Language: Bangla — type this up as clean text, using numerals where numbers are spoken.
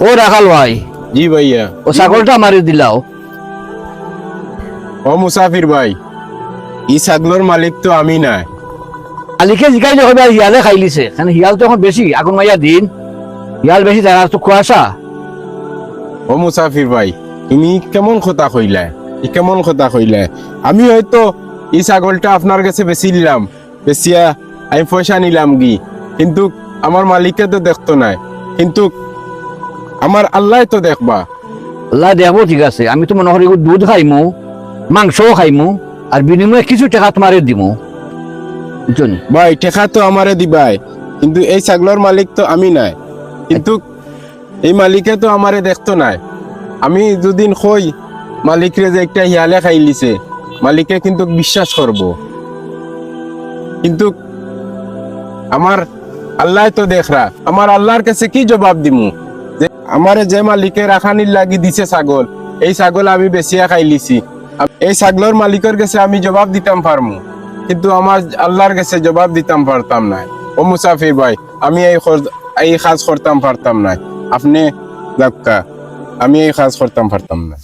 ও রাখাল ভাই, জি ভাইয়া। ও ছাগলটা মারি দিলাও। ও মুসাফির ভাই, ই ছাগলের মালিক তো আমি নাই। আলিকে জিকাইলে হবে আর হিয়ালে খাইলিছে, কারণ হিয়াল তো এখন বেশি, আগুন মাইয়া দিন হিয়াল বেশি জায়গা তো কুয়াশা। ও মুসাফির ভাই, তুমি কেমন কথা কইলা? কেমন কথা কইলা? আমি হয়তো এই ছাগলটা আপনার কাছে বেশি নিলাম, বেশিয়া আমি পয়সা নিলাম গি, কিন্তু আমার মালিককে তো দেখতো নাই, কিন্তু আমার আল্লাহ তো দেখবা। আল্লাহ দেখবো, ঠিক আছে। আমি তো মনে করি দুধ খাইমু, মাংসও খাইমু, আর বিনিময়ে কিছু টাকা তোমারে দিমু, বুঝছেন? ভাই টেকা তো আমারে দিবাই, কিন্তু এই ছাগলের মালিক তো আমি নাই, কিন্তু এই মালিকে তো আমারে দেখতো নাই। আমি দুদিন কই মালিকরে যে একটা হিয়ালে খাইলিছে, মালিকে কিন্তু বিশ্বাস করব, কিন্তু আমার আল্লাহ তো দেখরা। আমার আল্লাহর কাছে কি জবাব দিমু যে আমারে যে মালিকে রাখানির লাগি দিছে ছাগল, এই ছাগল আমি বেচিয়া খাইলিছি? এই ছাগলের মালিকের কাছে আমি জবাব দিতাম পারমু, কিন্তু আমার আল্লাহর কাছে জবাব দিতাম পারতাম না। ও মুসাফির ভাই, আমি এই কাজ করতাম পারতাম না। আপনি যাক্কা, আমি এই কাজ করতাম পারতাম না।